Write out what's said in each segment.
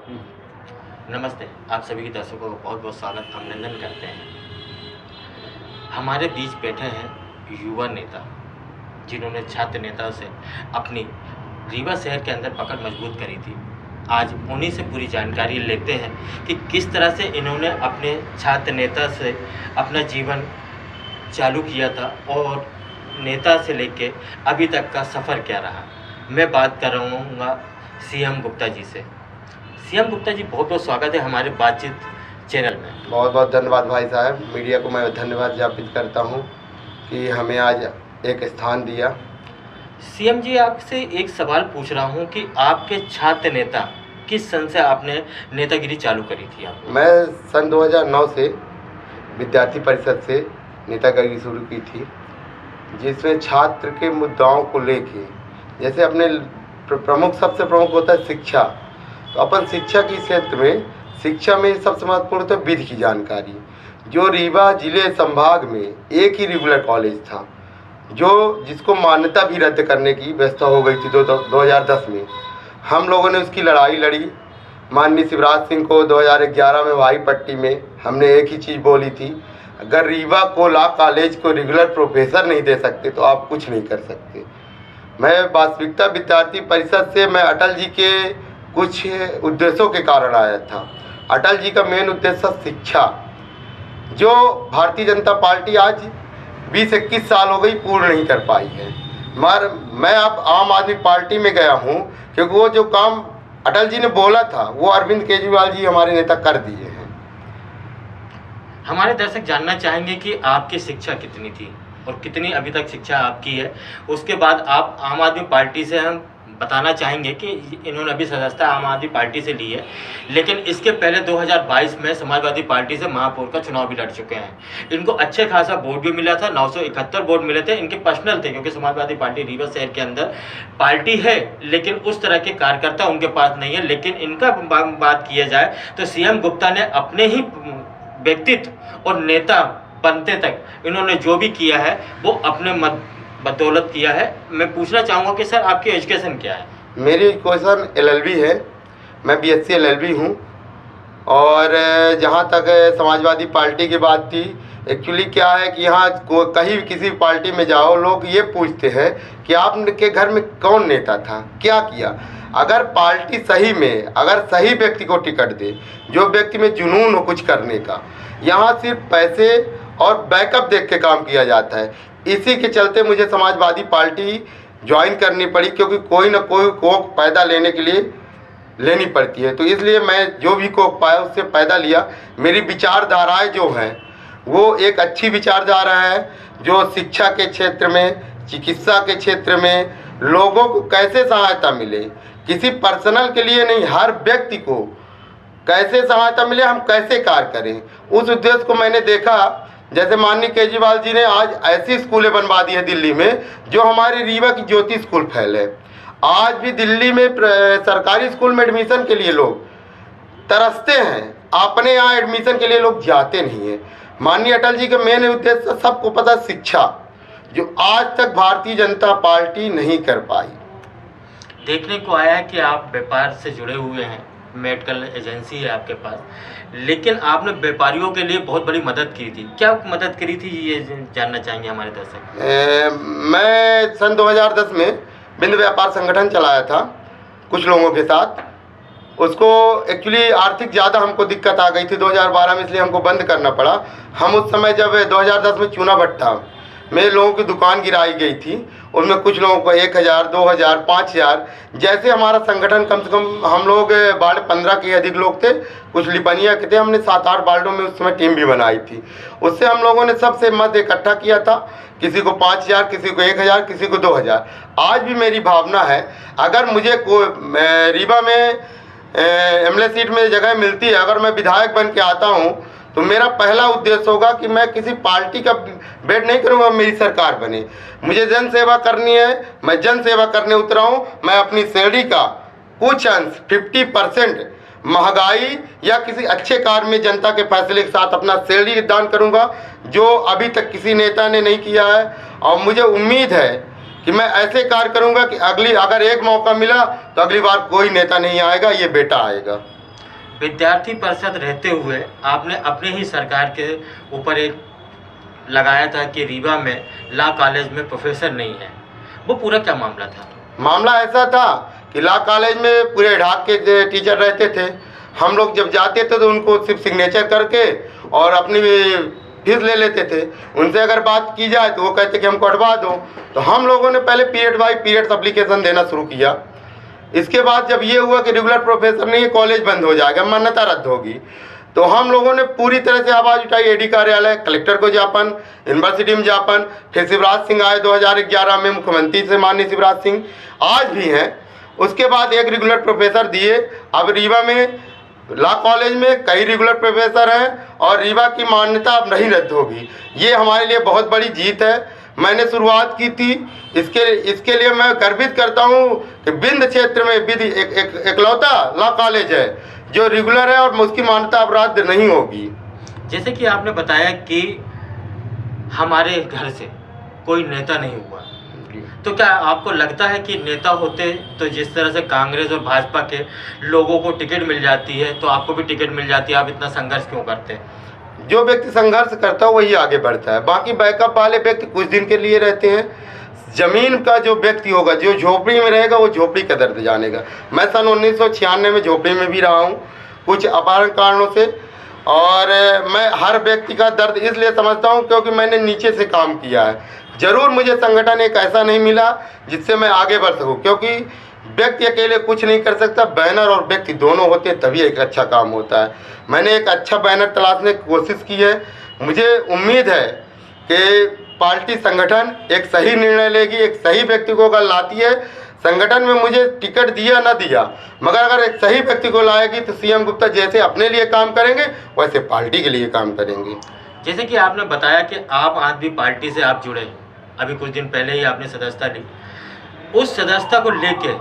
नमस्ते, आप सभी के दर्शकों का बहुत बहुत स्वागत अभिनंदन करते हैं। हमारे बीच बैठे हैं युवा नेता, जिन्होंने छात्र नेता से अपनी रीवा शहर के अंदर पकड़ मजबूत करी थी। आज उन्हीं से पूरी जानकारी लेते हैं कि किस तरह से इन्होंने अपने छात्र नेता से अपना जीवन चालू किया था और नेता से लेके अभी तक का सफ़र क्या रहा। मैं बात कर रहा सीएम गुप्ता जी से। सीएम गुप्ता जी, बहुत बहुत स्वागत है हमारे बातचीत चैनल में। बहुत बहुत धन्यवाद भाई साहब। मीडिया को मैं धन्यवाद ज्ञापित करता हूं कि हमें आज एक स्थान दिया। सीएम जी, आपसे एक सवाल पूछ रहा हूं कि आपके छात्र नेता किस सन से आपने नेतागिरी चालू करी थी? आप? मैं सन 2009 से विद्यार्थी परिषद से नेतागिरी शुरू की थी, जिसमें छात्र के मुद्दाओं को लेके, जैसे अपने सबसे प्रमुख होता है शिक्षा। तो अपन शिक्षा के क्षेत्र में, शिक्षा में सबसे महत्वपूर्ण तो विधि की जानकारी। जो रीवा जिले संभाग में एक ही रेगुलर कॉलेज था, जिसको मान्यता भी रद्द करने की व्यवस्था हो गई थी 2010 में। हम लोगों ने उसकी लड़ाई लड़ी। माननीय शिवराज सिंह को 2011 में वाई पट्टी में हमने एक ही चीज़ बोली थी, अगर रीवा को लॉ कॉलेज को रेगुलर प्रोफेसर नहीं दे सकते तो आप कुछ नहीं कर सकते। मैं वास्तविकता विद्यार्थी परिषद से मैं अटल जी के कुछ उद्देश्यों के कारण आया था। अटल जी का मेन उद्देश्य शिक्षा, जो भारतीय जनता पार्टी आज 20-21 साल हो गई पूर्ण नहीं कर पाई है। मगर मैं अब आम आदमी पार्टी में गया हूं, क्योंकि वो जो काम अटल जी ने बोला था वो अरविंद केजरीवाल जी हमारे नेता कर दिए हैं। हमारे दर्शक जानना चाहेंगे कि आपकी शिक्षा कितनी थी और कितनी अभी तक शिक्षा आपकी है। उसके बाद आप आम आदमी पार्टी से, हम बताना चाहेंगे कि इन्होंने अभी सदस्यता आम आदमी पार्टी से ली है, लेकिन इसके पहले 2022 में समाजवादी पार्टी से महापौर का चुनाव भी लड़ चुके हैं। इनको अच्छे खासा वोट भी मिला था, 971 वोट मिले थे। इनके पर्सनल थे, क्योंकि समाजवादी पार्टी रीवा शहर के अंदर पार्टी है, लेकिन उस तरह के कार्यकर्ता उनके पास नहीं है। लेकिन इनका बात किया जाए तो सीएम गुप्ता ने अपने ही व्यक्तित्व और नेता बनते तक इन्होंने जो भी किया है वो अपने बदौलत किया है। मैं पूछना चाहूँगा कि सर, आपकी एजुकेशन क्या है? मेरी एजुकेशन LLB है। मैं BSc LLB हूँ। और जहाँ तक समाजवादी पार्टी की बात थी, एक्चुअली क्या है कि यहाँ कहीं किसी पार्टी में जाओ, लोग ये पूछते हैं कि आपके घर में कौन नेता था, क्या किया। अगर पार्टी सही में, अगर सही व्यक्ति को टिकट दे, जो व्यक्ति में जुनून हो कुछ करने का, यहाँ सिर्फ पैसे और बैकअप देख के काम किया जाता है। इसी के चलते मुझे समाजवादी पार्टी ज्वाइन करनी पड़ी, क्योंकि कोई ना कोई कोख पैदा लेने के लिए लेनी पड़ती है। तो इसलिए मैं जो भी कोख पाया उससे पैदा लिया। मेरी विचारधाराएं जो हैं वो एक अच्छी विचारधारा है, जो शिक्षा के क्षेत्र में, चिकित्सा के क्षेत्र में लोगों को कैसे सहायता मिले, किसी पर्सनल के लिए नहीं, हर व्यक्ति को कैसे सहायता मिले, हम कैसे कार्य करें, उस उद्देश्य को मैंने देखा। जैसे माननीय केजरीवाल जी ने आज ऐसी स्कूलें बनवा दी है दिल्ली में, जो हमारे रीवा की ज्योति स्कूल फैले। आज भी दिल्ली में सरकारी स्कूल में एडमिशन के लिए लोग तरसते हैं, अपने यहाँ एडमिशन के लिए लोग जाते नहीं हैं। माननीय अटल जी का मेन उद्देश्य सबको पता, शिक्षा, जो आज तक भारतीय जनता पार्टी नहीं कर पाई। देखने को आया है कि आप व्यापार से जुड़े हुए हैं, मेडिकल एजेंसी है आपके पास, लेकिन आपने व्यापारियों के लिए बहुत बड़ी मदद की थी। क्या मदद करी थी, ये जानना चाहेंगे हमारे दर्शक। मैं सन 2010 में बिंद व्यापार संगठन चलाया था कुछ लोगों के साथ। उसको एक्चुअली आर्थिक ज़्यादा हमको दिक्कत आ गई थी 2012 में, इसलिए हमको बंद करना पड़ा। हम उस समय जब 2010 में चूना भट्टा में लोगों की दुकान गिराई गई थी, उनमें कुछ लोगों को 1000, 2000, 5000, जैसे हमारा संगठन कम से कम हम लोग वार्ड 15 के अधिक लोग थे, कुछ लिपनिया के थे। हमने 7-8 वार्डों में उस समय टीम भी बनाई थी। उससे हम लोगों ने सबसे मत इकट्ठा किया था, किसी को 5000, किसी को 1000, किसी को 2000। आज भी मेरी भावना है, अगर मुझे रीवा में MLA सीट में जगह मिलती है, अगर मैं विधायक बन के आता हूँ, तो मेरा पहला उद्देश्य होगा कि मैं किसी पार्टी का वेट नहीं करूंगा, मेरी सरकार बने। मुझे जन सेवा करनी है, मैं जन सेवा करने उतरा हूं। मैं अपनी सैलरी का कुछ अंश 50% महंगाई या किसी अच्छे कार्य में जनता के फैसले के साथ अपना सैलरी दान करूंगा, जो अभी तक किसी नेता ने नहीं किया है। और मुझे उम्मीद है कि मैं ऐसे कार्य करूंगा कि अगर एक मौका मिला तो अगली बार कोई नेता नहीं आएगा, ये बेटा आएगा। विद्यार्थी परिषद रहते हुए आपने अपने ही सरकार के ऊपर एक लगाया था कि रीवा में लॉ कॉलेज में प्रोफेसर नहीं है, वो पूरा क्या मामला था? मामला ऐसा था कि लॉ कॉलेज में पूरे ढाक के टीचर रहते थे। हम लोग जब जाते थे तो उनको सिर्फ सिग्नेचर करके और अपनी फीस ले लेते थे। उनसे अगर बात की जाए तो वो कहते कि हमको हटवा दो। तो हम लोगों ने पहले पीरियड बाई पीरियड एप्लीकेशन देना शुरू किया। इसके बाद जब ये हुआ कि रेगुलर प्रोफेसर नहीं है, कॉलेज बंद हो जाएगा, मान्यता रद्द होगी, तो हम लोगों ने पूरी तरह से आवाज़ उठाई। एडी कार्यालय, कलेक्टर को ज्ञापन, यूनिवर्सिटी में ज्ञापन, फिर शिवराज सिंह आए 2011 में, मुख्यमंत्री से माननीय शिवराज सिंह आज भी हैं। उसके बाद एक रेगुलर प्रोफेसर दिए। अब रीवा में लॉ कॉलेज में कई रेगुलर प्रोफेसर हैं और रीवा की मान्यता अब नहीं रद्द होगी। ये हमारे लिए बहुत बड़ी जीत है। मैंने शुरुआत की थी, इसके लिए मैं गर्वित करता हूँ कि बिंद क्षेत्र में एकलौता लॉ कॉलेज है जो रेगुलर है और उसकी मान्यता अब रद्द नहीं होगी। जैसे कि आपने बताया कि हमारे घर से कोई नेता नहीं हुआ, तो क्या आपको लगता है कि नेता होते तो जिस तरह से कांग्रेस और भाजपा के लोगों को टिकट मिल जाती है तो आपको भी टिकट मिल जाती है, आप इतना संघर्ष क्यों करते हैं? जो व्यक्ति संघर्ष करता है वही आगे बढ़ता है। बाकी बैकअप वाले व्यक्ति कुछ दिन के लिए रहते हैं। जमीन का जो व्यक्ति होगा, जो झोपड़ी में रहेगा, वो झोपड़ी का दर्द जानेगा। मैं सन 1996 में झोपड़ी में भी रहा हूँ कुछ अपारण कारणों से, और मैं हर व्यक्ति का दर्द इसलिए समझता हूँ क्योंकि मैंने नीचे से काम किया है। ज़रूर मुझे संगठन एक ऐसा नहीं मिला जिससे मैं आगे बढ़ सकूँ, क्योंकि व्यक्ति अकेले कुछ नहीं कर सकता, बैनर और व्यक्ति दोनों होते तभी एक अच्छा काम होता है। मैंने एक अच्छा बैनर तलाशने की कोशिश की है। मुझे उम्मीद है कि पार्टी संगठन एक सही निर्णय लेगी, एक सही व्यक्ति को अगर लाती है। संगठन में मुझे टिकट दिया ना दिया, मगर अगर एक सही व्यक्ति को लाएगी तो सीएम गुप्ता जैसे अपने लिए काम करेंगे वैसे पार्टी के लिए काम करेंगे। जैसे कि आपने बताया कि आप आदमी पार्टी से आप जुड़े, अभी कुछ दिन पहले ही आपने सदस्यता ली। उस सदस्यता को लेके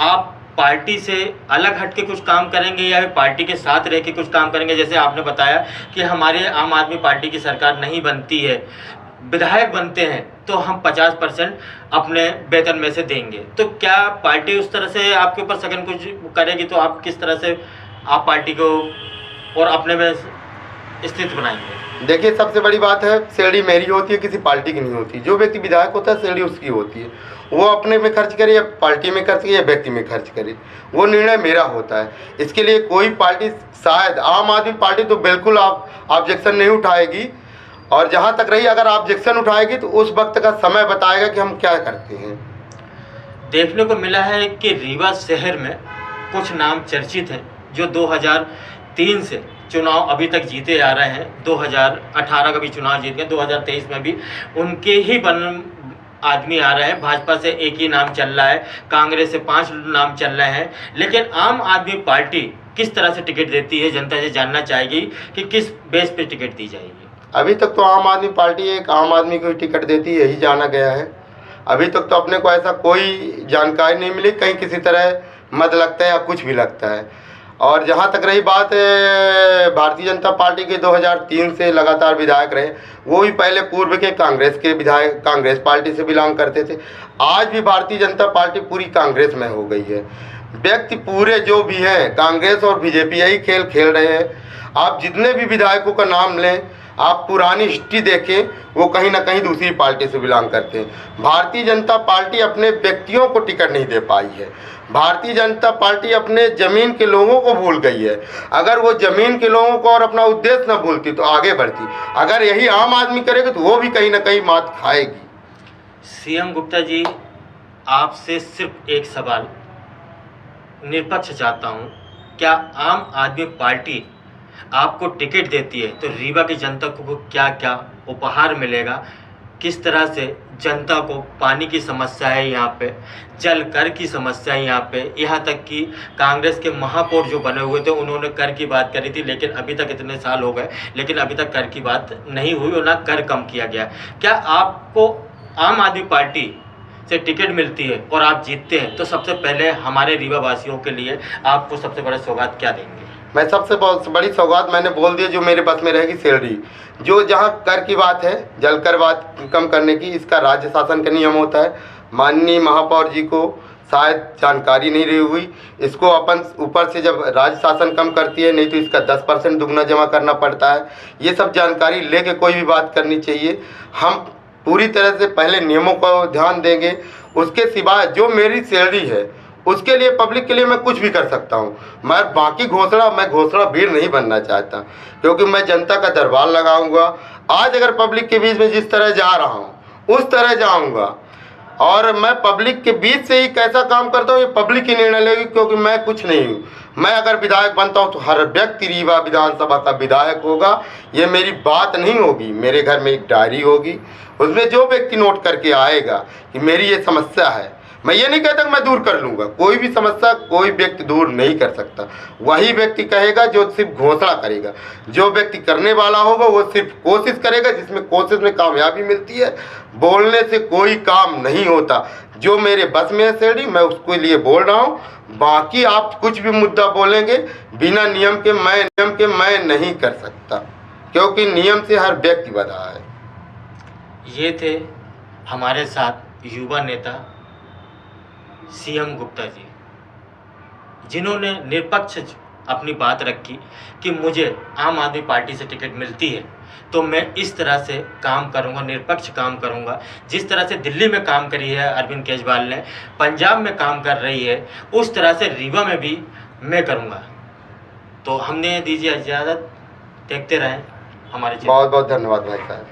आप पार्टी से अलग हट के कुछ काम करेंगे या पार्टी के साथ रह के कुछ काम करेंगे? जैसे आपने बताया कि हमारे आम आदमी पार्टी की सरकार नहीं बनती है, विधायक बनते हैं तो हम 50% अपने वेतन में से देंगे, तो क्या पार्टी उस तरह से आपके ऊपर सघन कुछ करेगी? तो आप किस तरह से आप पार्टी को और अपने में स्थित बनाएंगे? देखिए, सबसे बड़ी बात है, सैलरी मेरी होती है, किसी पार्टी की नहीं होती। जो व्यक्ति विधायक होता है सैलरी उसकी होती है, वो अपने में खर्च करे या पार्टी में खर्च करे या व्यक्ति में खर्च करे, वो निर्णय मेरा होता है। इसके लिए कोई पार्टी, शायद आम आदमी पार्टी तो बिल्कुल आप ऑब्जेक्शन नहीं उठाएगी, और जहाँ तक रही अगर ऑब्जेक्शन उठाएगी तो उस वक्त का समय बताएगा कि हम क्या करते हैं। देखने को मिला है कि रीवा शहर में कुछ नाम चर्चित हैं जो 2003 से चुनाव अभी तक जीते आ रहे हैं। 2018 का भी चुनाव जीत गए, 2023 में भी उनके ही आदमी आ रहे हैं। भाजपा से एक ही नाम चल रहा है, कांग्रेस से 5 नाम चल रहे हैं, लेकिन आम आदमी पार्टी किस तरह से टिकट देती है, जनता से जानना चाहेगी कि किस बेस पे टिकट दी जाएगी। अभी तक तो आम आदमी पार्टी एक आम आदमी को टिकट देती है, यही जाना गया है। अभी तक तो अपने को ऐसा कोई जानकारी नहीं मिली कहीं किसी तरह मत लगता है या कुछ भी लगता है। और जहाँ तक रही बात भारतीय जनता पार्टी के 2003 से लगातार विधायक रहे, वो भी पहले पूर्व के कांग्रेस के विधायक, कांग्रेस पार्टी से बिलोंग करते थे। आज भी भारतीय जनता पार्टी पूरी कांग्रेस में हो गई है। व्यक्ति पूरे जो भी हैं कांग्रेस और बीजेपी यही खेल खेल रहे हैं। आप जितने भी विधायकों का नाम लें, आप पुरानी हिस्ट्री देखें, वो कहीं ना कहीं दूसरी पार्टी से बिलोंग करते हैं। भारतीय जनता पार्टी अपने व्यक्तियों को टिकट नहीं दे पाई है। भारतीय जनता पार्टी अपने ज़मीन के लोगों को भूल गई है। अगर वो ज़मीन के लोगों को और अपना उद्देश्य न भूलती तो आगे बढ़ती। अगर यही आम आदमी करेगा तो वो भी कहीं ना कहीं मात खाएगी। सीएम गुप्ता जी, आपसे सिर्फ एक सवाल निष्पक्ष चाहता हूँ, क्या आम आदमी पार्टी आपको टिकट देती है तो रीवा की जनता को क्या क्या उपहार मिलेगा? किस तरह से जनता को पानी की समस्या है यहाँ पे, जल कर की समस्या है यहाँ पे, यहाँ तक कि कांग्रेस के महापौर जो बने हुए थे उन्होंने कर की बात करी थी, लेकिन अभी तक इतने साल हो गए लेकिन अभी तक कर की बात नहीं हुई और ना कर कम किया गया। क्या आपको आम आदमी पार्टी से टिकट मिलती है और आप जीतते हैं तो सबसे पहले हमारे रीवा वासियों के लिए आपको सबसे बड़ा सौगात क्या देंगे? मैं सबसे बड़ी सौगात मैंने बोल दिया, जो मेरे बस में रहेगी सैलरी। जो जहाँ कर की बात है, जल कर बात कम करने की, इसका राज्य शासन का नियम होता है। माननीय महापौर जी को शायद जानकारी नहीं रही हुई। इसको अपन ऊपर से जब राज्य शासन कम करती है, नहीं तो इसका 10% दुगना जमा करना पड़ता है। ये सब जानकारी लेके कोई भी बात करनी चाहिए। हम पूरी तरह से पहले नियमों को ध्यान देंगे, उसके सिवाय जो मेरी सैलरी है उसके लिए पब्लिक के लिए मैं कुछ भी कर सकता हूँ। मैं बाकी मैं घोषणा वीर नहीं बनना चाहता, क्योंकि मैं जनता का दरबार लगाऊंगा। आज अगर पब्लिक के बीच में जिस तरह जा रहा हूँ उस तरह जाऊंगा, और मैं पब्लिक के बीच से ही कैसा काम करता हूँ ये पब्लिक ही निर्णय लेगी, क्योंकि मैं कुछ नहीं हूँ। मैं अगर विधायक बनता हूँ तो हर व्यक्ति रीवा विधानसभा का विधायक होगा। ये मेरी बात नहीं होगी, मेरे घर में एक डायरी होगी, उसमें जो व्यक्ति नोट करके आएगा कि मेरी ये समस्या है, मैं ये नहीं कहता कि मैं दूर कर लूँगा। कोई भी समस्या कोई व्यक्ति दूर नहीं कर सकता, वही व्यक्ति कहेगा जो सिर्फ घोषणा करेगा। जो व्यक्ति करने वाला होगा वो सिर्फ कोशिश करेगा, जिसमें कोशिश में कामयाबी मिलती है। बोलने से कोई काम नहीं होता। जो मेरे बस में है सैलरी, मैं उसके लिए बोल रहा हूँ। बाकी आप कुछ भी मुद्दा बोलेंगे बिना नियम के मैं नहीं कर सकता, क्योंकि नियम से हर व्यक्ति बंधा है। ये थे हमारे साथ युवा नेता सीएम गुप्ता जी, जिन्होंने निष्पक्ष अपनी बात रखी कि मुझे आम आदमी पार्टी से टिकट मिलती है तो मैं इस तरह से काम करूंगा, निष्पक्ष काम करूंगा। जिस तरह से दिल्ली में काम करी है अरविंद केजरीवाल ने, पंजाब में काम कर रही है, उस तरह से रीवा में भी मैं करूंगा। तो हमने दीजिए इजाज़त, देखते रहें हमारे। बहुत बहुत धन्यवाद भाई साहब।